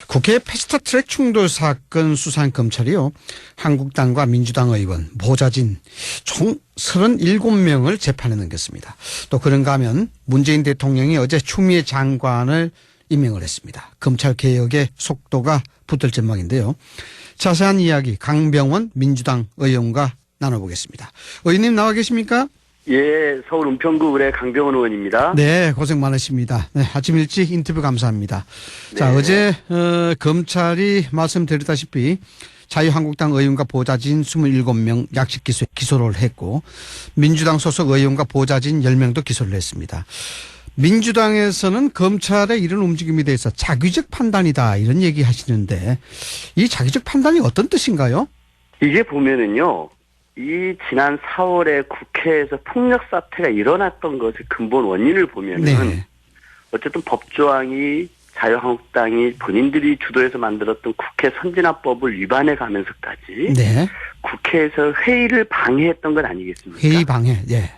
국회 패스트트랙 충돌 사건 수사한 검찰이요, 한국당과 민주당 의원, 보좌진 총 37명을 재판에 넘겼습니다. 또 그런가 하면 문재인 대통령이 어제 추미애 장관을 임명을 했습니다. 검찰 개혁의 속도가 붙을 전망인데요. 자세한 이야기 강병원 민주당 의원과 나눠보겠습니다. 의원님 나와 계십니까? 예, 서울 은평구 의뢰 강병원 의원입니다. 네, 고생 많으십니다. 네, 아침 일찍 인터뷰 감사합니다. 네. 자, 어제 검찰이 말씀드렸다시피 자유한국당 의원과 보좌진 27명 약식 기소를 했고, 민주당 소속 의원과 보좌진 10명도 기소를 했습니다. 민주당에서는 검찰의 이런 움직임에 대해서 자기적 판단이다 이런 얘기 하시는데, 이 자기적 판단이 어떤 뜻인가요? 이게 보면은요, 이 지난 4월에 국회에서 폭력 사태가 일어났던 것의 근본 원인을 보면은, 네, 어쨌든 법조항이 자유한국당이 본인들이 주도해서 만들었던 국회 선진화법을 위반해 가면서까지, 네, 국회에서 회의를 방해했던 건 아니겠습니까? 회의 방해, 예.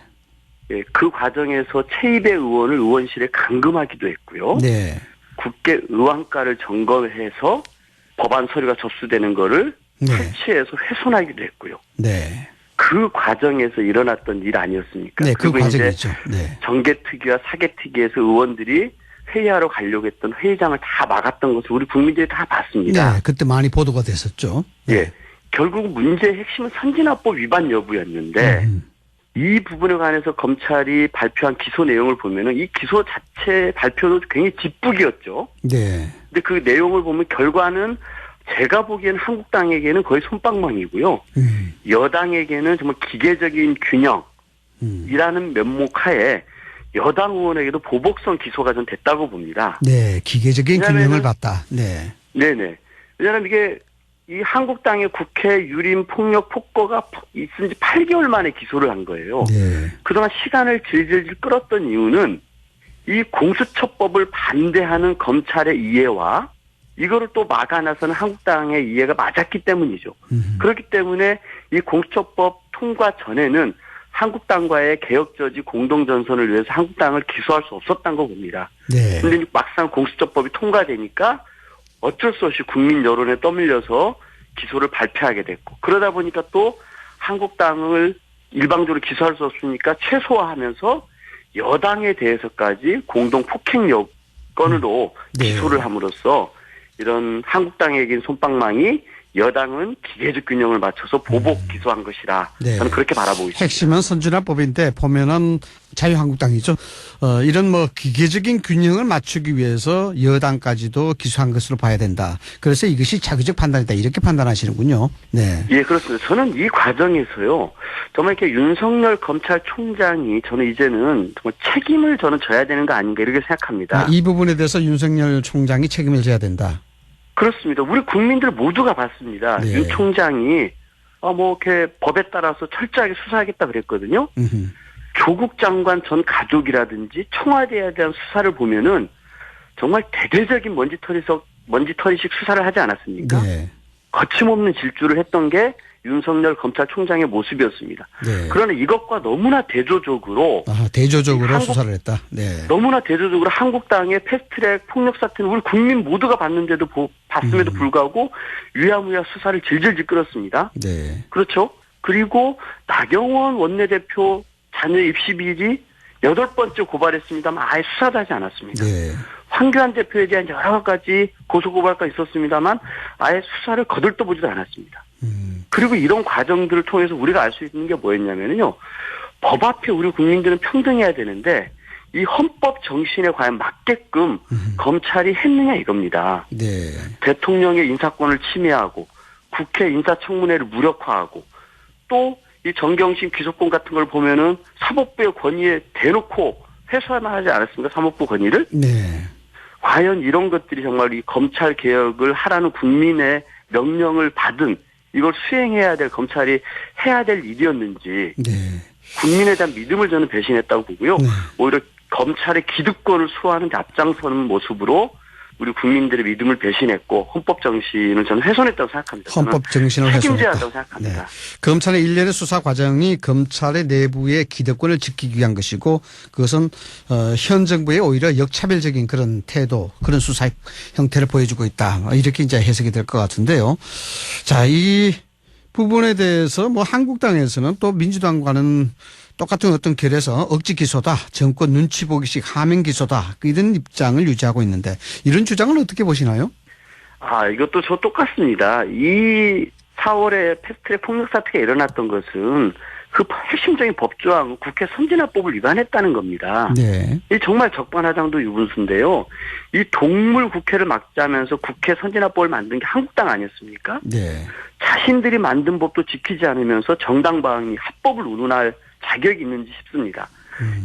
예, 그 과정에서 최입의 의원을 의원실에 감금하기도 했고요. 네. 국회 의원과를 점검해서 법안 서류가 접수되는 거를, 네, 설치해서 훼손하기도 했고요. 네. 그 과정에서 일어났던 일 아니었습니까? 네, 그 과정이죠. 이제 네. 정개특위와 사개특위에서 의원들이 회의하러 가려고 했던 회의장을 다 막았던 것을 우리 국민들이 다 봤습니다. 네, 그때 많이 보도가 됐었죠. 네. 예, 결국 문제의 핵심은 선진화법 위반 여부였는데, 이 부분에 관해서 검찰이 발표한 기소 내용을 보면은 이 기소 자체 발표도 굉장히 뒷북이었죠. 네. 근데 그 내용을 보면 결과는 제가 보기에는 한국당에게는 거의 솜방망이고요. 여당에게는 정말 기계적인 균형이라는 면목하에 여당 의원에게도 보복성 기소가 좀 됐다고 봅니다. 네, 기계적인 균형을 봤다. 네. 네네. 왜냐하면 이게 이 한국당의 국회 유린 폭력 폭거가 있은 지 8개월 만에 기소를 한 거예요. 네. 그동안 시간을 질질 끌었던 이유는 이 공수처법을 반대하는 검찰의 이해와 이거를 또 막아나서는 한국당의 이해가 맞았기 때문이죠. 그렇기 때문에 이 공수처법 통과 전에는 한국당과의 개혁저지 공동전선을 위해서 한국당을 기소할 수 없었다는 거 봅니다. 그런데 네, 막상 공수처법이 통과되니까 어쩔 수 없이 국민 여론에 떠밀려서 기소를 발표하게 됐고, 그러다 보니까 또 한국당을 일방적으로 기소할 수 없으니까 최소화하면서 여당에 대해서까지 공동 폭행 건으로 네, 기소를 함으로써 이런 한국당에겐 솜방망이, 여당은 기계적 균형을 맞춰서 보복 기소한 것이라, 네, 저는 그렇게 바라보고 있습니다. 핵심은 선진화법인데 보면은 자유한국당이죠. 이런 뭐 기계적인 균형을 맞추기 위해서 여당까지도 기소한 것으로 봐야 된다. 그래서 이것이 자기적 판단이다 이렇게 판단하시는군요. 네. 예, 그렇습니다. 저는 이 과정에서요, 정말 이렇게 윤석열 검찰총장이 저는 이제는 정말 책임을 저는 져야 되는 거 아닌가 이렇게 생각합니다. 이 부분에 대해서 윤석열 총장이 책임을 져야 된다. 그렇습니다. 우리 국민들 모두가 봤습니다. 네. 윤 총장이 뭐 이렇게 법에 따라서 철저하게 수사하겠다 그랬거든요. 조국 장관 전 가족이라든지 청와대에 대한 수사를 보면은 정말 대대적인 먼지털이식 수사를 하지 않았습니까? 네. 거침없는 질주를 했던 게 윤석열 검찰총장의 모습이었습니다. 네. 그러나 이것과 너무나 대조적으로 수사를 했다. 네. 너무나 대조적으로 한국당의 패스트트랙 폭력 사태는 우리 국민 모두가 봤는데도 봤음에도 불구하고 유야무야 수사를 질질 끌었습니다. 네. 그렇죠. 그리고 나경원 원내대표 자녀 입시 비리 8번째 고발했습니다만 아예 수사도 하지 않았습니다. 네. 황교안 대표에 대한 여러 가지 고소고발가 있었습니다만 아예 수사를 거들떠 보지도 않았습니다. 그리고 이런 과정들을 통해서 우리가 알 수 있는 게 뭐였냐면요, 법 앞에 우리 국민들은 평등해야 되는데 이 헌법 정신에 과연 맞게끔 검찰이 했느냐 이겁니다. 네. 대통령의 인사권을 침해하고 국회 인사청문회를 무력화하고 또 이 정경심 기소권 같은 걸 보면은 사법부의 권위에 대놓고 회수하지 않았습니까? 사법부 권위를. 네. 과연 이런 것들이 정말 이 검찰 개혁을 하라는 국민의 명령을 받은 이걸 수행해야 될 검찰이 해야 될 일이었는지, 네, 국민에 대한 믿음을 저는 배신했다고 보고요. 네. 오히려 검찰의 기득권을 수호하는 데 앞장서는 모습으로 우리 국민들의 믿음을 배신했고 헌법 정신을 저는 훼손했다고 생각합니다. 헌법 정신을 책임져야 훼손했다. 한다고 생각합니다. 네. 검찰의 일련의 수사 과정이 검찰의 내부의 기득권을 지키기 위한 것이고 그것은 현 정부의 오히려 역차별적인 그런 태도, 그런 수사 형태를 보여주고 있다. 이렇게 이제 해석이 될 것 같은데요. 자, 이 부분에 대해서 뭐 한국당에서는 또 민주당과는 똑같은 어떤 결에서 억지 기소다, 정권 눈치 보기식 하명 기소다, 이런 입장을 유지하고 있는데 이런 주장을 어떻게 보시나요? 이것도 저 똑같습니다. 이 4월에 패스트트랙 폭력 사태가 일어났던 것은 그 핵심적인 법조항 국회 선진화법을 위반했다는 겁니다. 네. 이 정말 적반하장도 유분수인데요. 이 동물 국회를 막자면서 국회 선진화법을 만든 게 한국당 아니었습니까? 네. 자신들이 만든 법도 지키지 않으면서 정당 방위 합법을 운운할 자격이 있는지 싶습니다.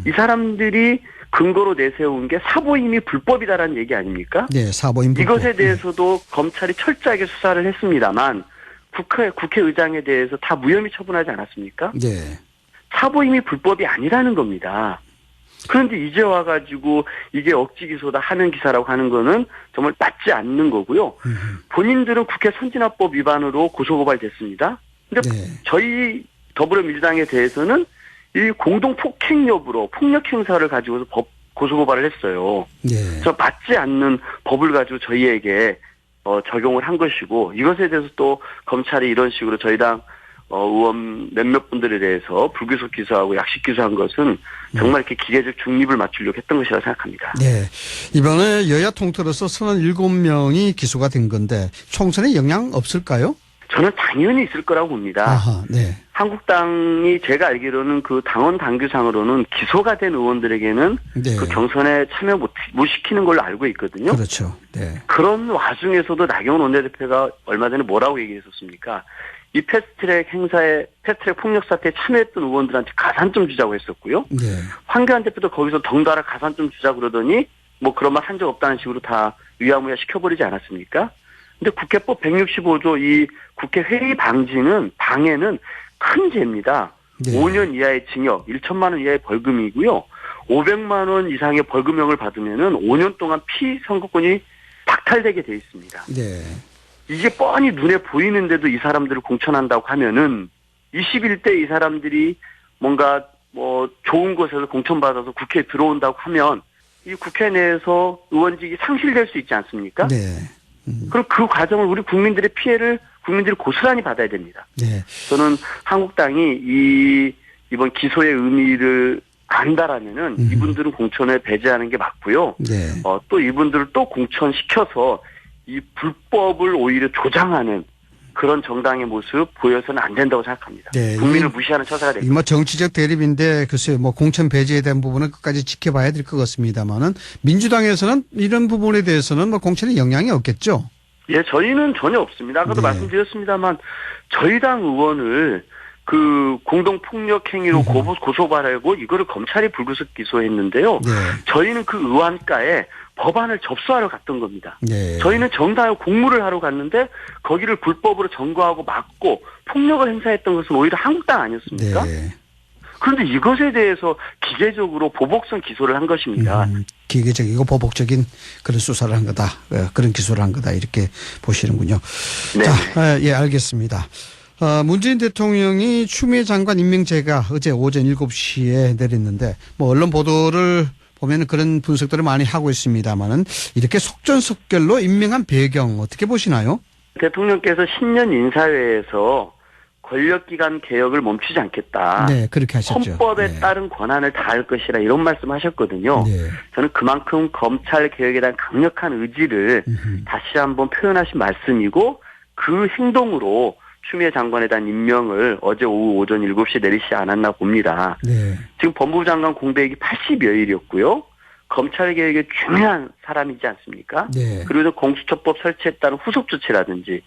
이 사람들이 근거로 내세운 게 사보임이 불법이다라는 얘기 아닙니까? 네, 사보임 불법. 이것에 대해서도 검찰이 철저하게 수사를 했습니다만 국회의장에 대해서 다 무혐의 처분하지 않았습니까? 네. 사보임이 불법이 아니라는 겁니다. 그런데 이제 와가지고 이게 억지 기소다 하는 기사라고 하는 거는 정말 맞지 않는 거고요. 본인들은 국회 선진화법 위반으로 고소고발됐습니다. 근데 네. 저희 더불어민주당에 대해서는 이 공동 폭행 여부로 폭력 행사를 가지고서 고소고발을 했어요. 네. 저 맞지 않는 법을 가지고 저희에게 적용을 한 것이고 이것에 대해서 또 검찰이 이런 식으로 저희 당 의원 몇몇 분들에 대해서 불구속 기소하고 약식 기소한 것은 정말 이렇게 기계적 중립을 맞추려고 했던 것이라고 생각합니다. 네. 이번에 여야 통틀어서 37명이 기소가 된 건데 총선에 영향 없을까요? 저는 당연히 있을 거라고 봅니다. 아하, 네. 한국당이 제가 알기로는 그 당원 당규상으로는 기소가 된 의원들에게는 네. 그 경선에 참여 못 시키는 걸로 알고 있거든요. 그렇죠. 네. 그런 와중에서도 나경원 원내대표가 얼마 전에 뭐라고 얘기했었습니까? 이 패스트트랙 행사에 패스트트랙 폭력 사태에 참여했던 의원들한테 가산점 주자고 했었고요. 네. 황교안 대표도 거기서 덩달아 가산점 주자 그러더니 뭐 그런 말 한 적 없다는 식으로 다 유야무야 시켜버리지 않았습니까? 근데 국회법 165조 이 국회 회의 방해는 큰 죄입니다. 네. 5년 이하의 징역, 1천만 원 이하의 벌금이고요. 500만 원 이상의 벌금형을 받으면은 5년 동안 피선거권이 박탈되게 돼 있습니다. 네. 이게 뻔히 눈에 보이는데도 이 사람들을 공천한다고 하면은 21대 이 사람들이 뭔가 뭐 좋은 곳에서 공천받아서 국회에 들어온다고 하면 이 국회 내에서 의원직이 상실될 수 있지 않습니까? 네. 그럼 그 과정을 우리 국민들의 피해를 국민들이 고스란히 받아야 됩니다. 네. 저는 한국당이 이번 기소의 의미를 안다라면은 이분들은 공천에 배제하는 게 맞고요. 네. 또 이분들을 또 공천시켜서 이 불법을 오히려 조장하는 그런 정당의 모습 보여서는 안 된다고 생각합니다. 네. 국민을 무시하는 처사가 됩니다. 뭐 정치적 대립인데 글쎄요, 뭐 공천 배제에 대한 부분은 끝까지 지켜봐야 될 것 같습니다만은 민주당에서는 이런 부분에 대해서는 뭐 공천에 영향이 없겠죠. 예, 저희는 전혀 없습니다. 아까도 네. 말씀드렸습니다만 저희 당 의원을 그 공동폭력 행위로 고소발하고 이거를 검찰이 불구속 기소했는데요. 네. 저희는 그 의안가에 법안을 접수하러 갔던 겁니다. 네. 저희는 정당하고 공무를 하러 갔는데 거기를 불법으로 점거하고 막고 폭력을 행사했던 것은 오히려 한국당 아니었습니까? 네. 그런데 이것에 대해서 기계적으로 보복성 기소를 한 것입니다. 기계적이고 보복적인 그런 수사를 한 거다. 그런 기소를 한 거다. 이렇게 보시는군요. 네. 자, 예, 알겠습니다. 문재인 대통령이 추미애 장관 임명제가 어제 오전 7시에 내렸는데 뭐 언론 보도를 보면 그런 분석들을 많이 하고 있습니다만은 이렇게 속전속결로 임명한 배경 어떻게 보시나요? 대통령께서 신년 인사회에서 권력기관 개혁을 멈추지 않겠다. 네, 그렇게 하셨죠. 헌법에 네. 따른 권한을 다할 것이라 이런 말씀하셨거든요. 네. 저는 그만큼 검찰 개혁에 대한 강력한 의지를 다시 한번 표현하신 말씀이고 그 행동으로 추미애 장관에 대한 임명을 어제 오후 오전 7시에 내리시지 않았나 봅니다. 네. 지금 법무부 장관 공백이 80여일이었고요. 검찰 개혁에 중요한 사람이지 않습니까? 네. 그리고 공수처법 설치에 따른 후속 조치라든지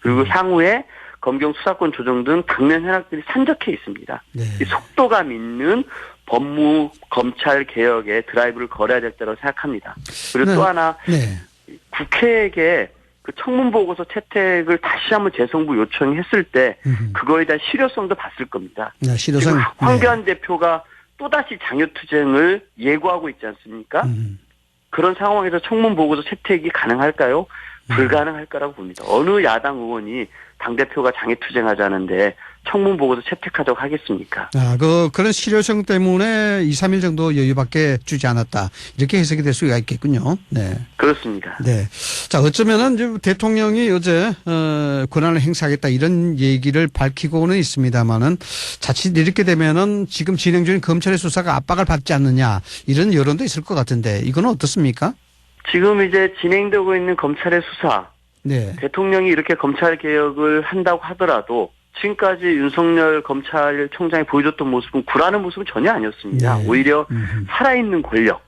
그리고 향후에 검경 수사권 조정 등 당면 현안들이 산적해 있습니다. 네. 이 속도감 있는 법무 검찰 개혁에 드라이브를 걸어야 될 때라고 생각합니다. 그리고 네. 또 하나 네. 국회에게 그 청문보고서 채택을 다시 한번 재송부 요청했을 때 그거에 대한 실효성도 봤을 겁니다. 네, 실효성. 지금 황교안 대표가 또다시 장외투쟁을 예고하고 있지 않습니까? 그런 상황에서 청문 보고서 채택이 가능할까요? 불가능할 거라고 봅니다. 어느 야당 의원이 당대표가 장애투쟁하자는데 청문 보고서 채택하자고 하겠습니까? 그런 실효성 때문에 2, 3일 정도 여유밖에 주지 않았다. 이렇게 해석이 될 수가 있겠군요. 네. 그렇습니다. 네. 자, 어쩌면은 이제 대통령이 어제, 권한을 행사하겠다 이런 얘기를 밝히고는 있습니다만은 자칫 이렇게 되면은 지금 진행 중인 검찰의 수사가 압박을 받지 않느냐 이런 여론도 있을 것 같은데 이거는 어떻습니까? 지금 이제 진행되고 있는 검찰의 수사. 네. 대통령이 이렇게 검찰 개혁을 한다고 하더라도 지금까지 윤석열 검찰총장이 보여줬던 모습은 굴하는 모습은 전혀 아니었습니다. 네. 오히려 살아있는 권력,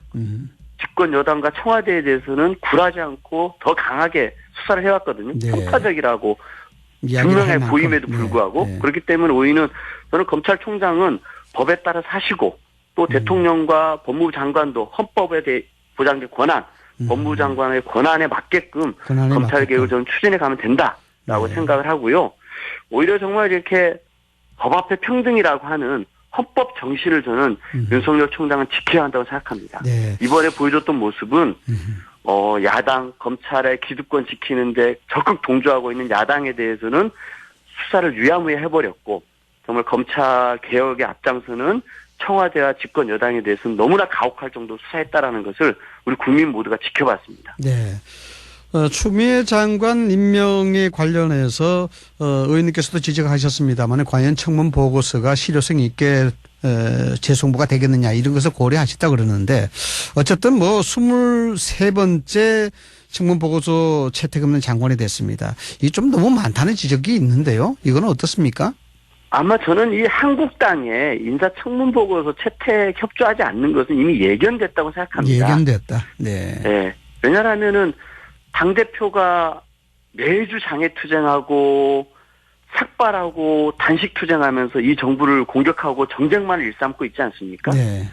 집권 여당과 청와대에 대해서는 굴하지 않고 더 강하게 수사를 해왔거든요. 네. 평타적이라고 분명해 보임에도 불구하고. 네. 그렇기 때문에 오히려 저는 검찰총장은 법에 따라 사시고 또 대통령과 법무부 장관도 헌법에 대해 보장된 권한, 법무부 장관의 권한에 맞게끔 검찰 개혁을 저는 추진해 가면 된다라고 생각을 하고요. 오히려 정말 이렇게 법 앞에 평등이라고 하는 헌법 정신을 저는 윤석열 총장은 지켜야 한다고 생각합니다. 네. 이번에 보여줬던 모습은 야당 검찰의 기득권 지키는데 적극 동조하고 있는 야당에 대해서는 수사를 유야무야 해버렸고 정말 검찰 개혁에 앞장서는 청와대와 집권 여당에 대해서는 너무나 가혹할 정도로 수사했다라는 것을 우리 국민 모두가 지켜봤습니다. 네. 추미애 장관 임명에 관련해서 의원님께서도 지적하셨습니다만 과연 청문 보고서가 실효성 있게 재송부가 되겠느냐 이런 것을 고려하셨다고 그러는데 어쨌든 뭐 23번째 청문 보고서 채택 없는 장관이 됐습니다. 이게 좀 너무 많다는 지적이 있는데요. 이건 어떻습니까? 아마 저는 이 한국당의 인사청문보고서 채택 협조하지 않는 것은 이미 예견됐다고 생각합니다. 예견됐다. 네. 네. 왜냐하면은 당대표가 매주 장애투쟁하고 삭발하고 단식투쟁하면서 이 정부를 공격하고 정쟁만을 일삼고 있지 않습니까? 네.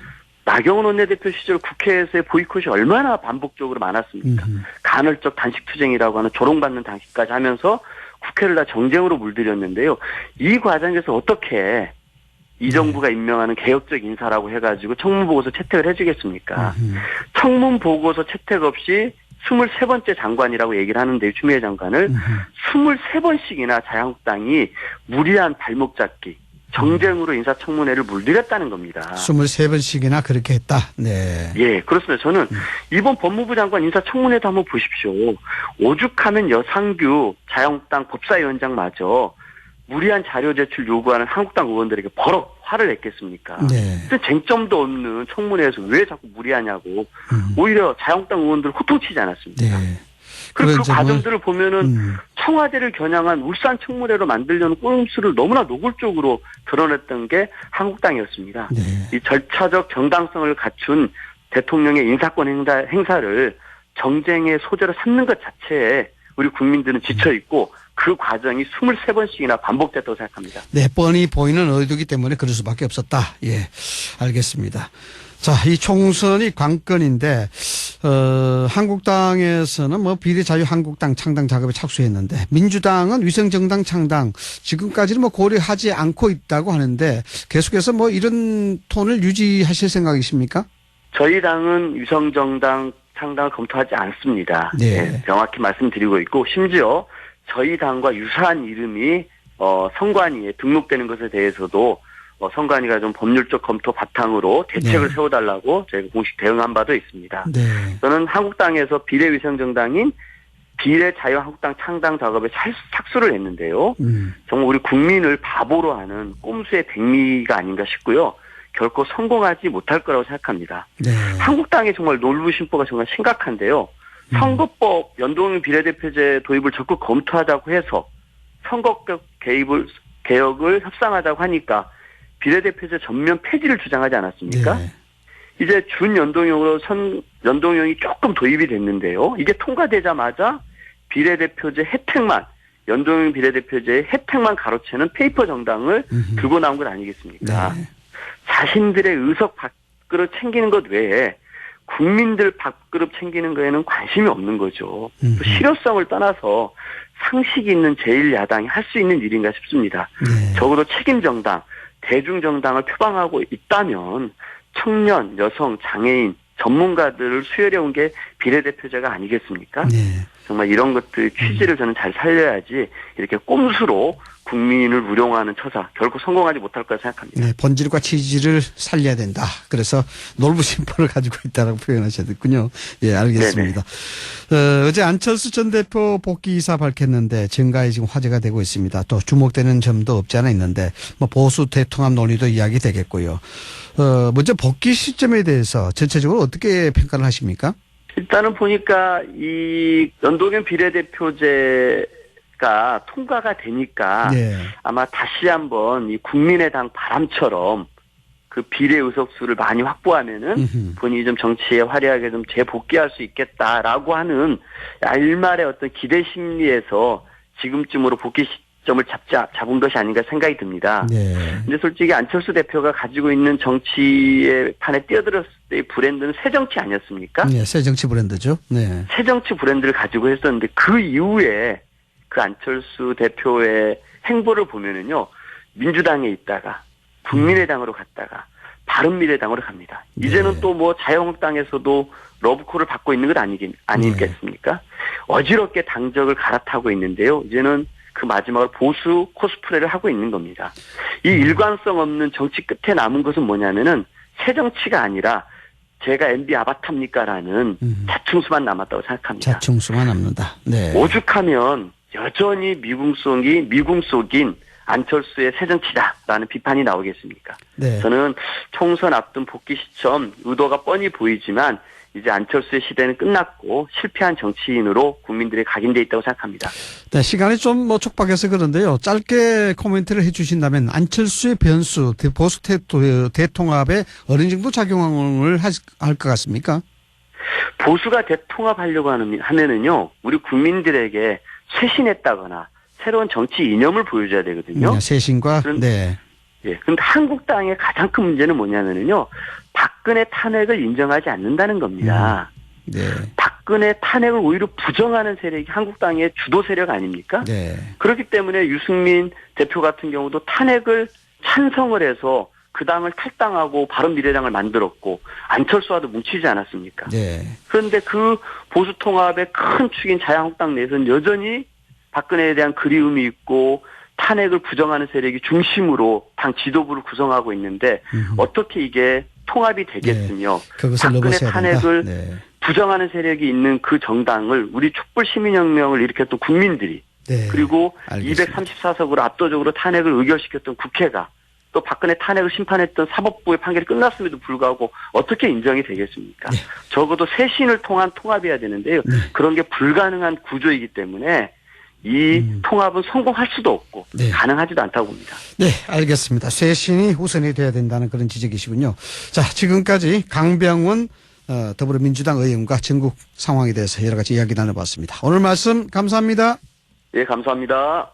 나경원 원내대표 시절 국회에서의 보이콧이 얼마나 반복적으로 많았습니까? 간헐적 단식투쟁이라고 하는 조롱받는 단식까지 하면서 국회를 다 정쟁으로 물들였는데요. 이 과정에서 어떻게 이 정부가 임명하는 개혁적 인사라고 해가지고 청문보고서 채택을 해주겠습니까? 청문보고서 채택 없이 23번째 장관이라고 얘기를 하는데 추미애 장관을 23번씩이나 자유한국당이 무리한 발목 잡기, 정쟁으로 인사청문회를 물들였다는 겁니다. 23번씩이나 그렇게 했다. 네. 예, 그렇습니다. 저는 이번 법무부 장관 인사청문회도 한번 보십시오. 오죽하면 여상규 자유한국당 법사위원장마저 무리한 자료 제출 요구하는 한국당 의원들에게 버럭 화를 냈겠습니까? 네. 쟁점도 없는 청문회에서 왜 자꾸 무리하냐고 오히려 자유한국당 의원들 호통치지 않았습니까? 네. 그리고 그 과정들을 보면은 청와대를 겨냥한 울산 청문회로 만들려는 꼼수를 너무나 노골적으로 드러냈던 게 한국당이었습니다. 네. 이 절차적 정당성을 갖춘 대통령의 인사권 행사를 정쟁의 소재로 삼는 것 자체에 우리 국민들은 지쳐있고 그 과정이 23번씩이나 반복됐다고 생각합니다. 네, 뻔히 보이는 의도이기 때문에 그럴 수밖에 없었다. 예, 알겠습니다. 자, 이 총선이 관건인데, 한국당에서는 뭐 비례자유한국당 창당 작업에 착수했는데, 민주당은 위성정당 창당, 지금까지는 뭐 고려하지 않고 있다고 하는데, 계속해서 뭐 이런 톤을 유지하실 생각이십니까? 저희 당은 위성정당 창당을 검토하지 않습니다. 네. 네, 명확히 말씀드리고 있고, 심지어 저희 당과 유사한 이름이, 선관위에 등록되는 것에 대해서도 선관위가 좀 법률적 검토 바탕으로 대책을 네. 세워달라고 저희가 공식 대응한 바도 있습니다. 네. 저는 한국당에서 비례위성정당인 비례자유한국당 창당 작업에 착수를 했는데요. 정말 우리 국민을 바보로 하는 꼼수의 백미가 아닌가 싶고요. 결코 성공하지 못할 거라고 생각합니다. 네. 한국당의 정말 놀부심보가 정말 심각한데요. 선거법 연동형 비례대표제 도입을 적극 검토하자고 해서 선거법 개혁을 협상하자고 하니까 비례대표제 전면 폐지를 주장하지 않았습니까? 네. 이제 준연동형으로 연동형이 조금 도입이 됐는데요. 이게 통과되자마자 비례대표제 혜택만, 연동형 비례대표제의 혜택만 가로채는 페이퍼 정당을 들고 나온 것 아니겠습니까? 네. 자신들의 의석 밥그릇 챙기는 것 외에 국민들 밥그릇 챙기는 거에는 관심이 없는 거죠. 또 실효성을 떠나서 상식이 있는 제1야당이 할 수 있는 일인가 싶습니다. 네. 적어도 책임정당, 대중정당을 표방하고 있다면 청년, 여성, 장애인, 전문가들을 수혈해 온 게 비례대표제가 아니겠습니까? 네. 정말 이런 것들 취지를 저는 잘 살려야지 이렇게 꼼수로 국민을 우롱하는 처사 결코 성공하지 못할 거라 생각합니다. 네, 본질과 취지를 살려야 된다. 그래서 놀부심보를 가지고 있다라고 표현하셨군요. 예, 알겠습니다. 어제 안철수 전 대표 복귀 이사 밝혔는데 증가에 지금 화제가 되고 있습니다. 또 주목되는 점도 없지 않아 있는데 뭐 보수 대통합 논의도 이야기되겠고요. 먼저 복귀 시점에 대해서 전체적으로 어떻게 평가를 하십니까? 일단은 보니까 이 연동형 비례대표제가 통과가 되니까 네. 아마 다시 한번 이 국민의당 바람처럼 그 비례 의석수를 많이 확보하면은 본인이 좀 정치에 화려하게 좀 재복귀할 수 있겠다라고 하는 일말의 어떤 기대 심리에서 지금쯤으로 복귀 시점을 잡은 것이 아닌가 생각이 듭니다. 네. 근데 솔직히 안철수 대표가 가지고 있는 정치의 판에 뛰어들었을 때의 브랜드는 새정치 아니었습니까? 네, 새 정치 브랜드죠. 네. 새정치 브랜드를 가지고 했었는데 그 이후에 그 안철수 대표의 행보를 보면은요, 민주당에 있다가 국민의당으로 갔다가 바른미래당으로 갑니다. 네. 이제는 또 뭐 자유한국당에서도 러브콜을 받고 있는 것 아니겠습니까? 어지럽게 당적을 갈아타고 있는데요. 이제는 그 마지막으로 보수 코스프레를 하고 있는 겁니다. 이 일관성 없는 정치 끝에 남은 것은 뭐냐면은 새 정치가 아니라 제가 MB 아바타입니까라는 자충수만 남았다고 생각합니다. 자충수만 남는다. 네. 오죽하면 여전히 미궁 속인 안철수의 새 정치다라는 비판이 나오겠습니까? 네. 저는 총선 앞둔 복귀 시점 의도가 뻔히 보이지만 이제 안철수의 시대는 끝났고 실패한 정치인으로 국민들이 각인돼 있다고 생각합니다. 네, 시간이 좀 뭐 촉박해서 그런데요. 짧게 코멘트를 해주신다면 안철수의 변수, 보수 대통합에 어느 정도 작용을 할 것 같습니까? 보수가 대통합하려고 하면은요, 우리 국민들에게 쇄신했다거나 새로운 정치 이념을 보여줘야 되거든요. 네, 쇄신과 네. 예. 그런데 한국당의 가장 큰 문제는 뭐냐면은요, 박근혜 탄핵을 인정하지 않는다는 겁니다. 네. 박근혜 탄핵을 오히려 부정하는 세력이 한국당의 주도 세력 아닙니까? 네. 그렇기 때문에 유승민 대표 같은 경우도 탄핵을 찬성을 해서 그 당을 탈당하고 바른미래당을 만들었고 안철수와도 뭉치지 않았습니까? 네. 그런데 그 보수 통합의 큰 축인 자유한국당 내에서는 여전히 박근혜에 대한 그리움이 있고 탄핵을 부정하는 세력이 중심으로 당 지도부를 구성하고 있는데 어떻게 이게 통합이 되겠으며 네. 박근혜 탄핵을 네. 부정하는 세력이 있는 그 정당을 우리 촛불 시민혁명을 일으켰던 국민들이 네. 그리고 알겠습니다. 234석으로 압도적으로 탄핵을 의결시켰던 국회가 또 박근혜 탄핵을 심판했던 사법부의 판결이 끝났음에도 불구하고 어떻게 인정이 되겠습니까? 네. 적어도 쇄신을 통한 통합이어야 되는데요. 네. 그런 게 불가능한 구조이기 때문에 이 통합은 성공할 수도 없고 네. 가능하지도 않다고 봅니다. 네, 알겠습니다. 쇄신이 우선이 돼야 된다는 그런 지적이시군요. 자, 지금까지 강병원 더불어민주당 의원과 전국 상황에 대해서 여러 가지 이야기 나눠봤습니다. 오늘 말씀 감사합니다. 예, 감사합니다.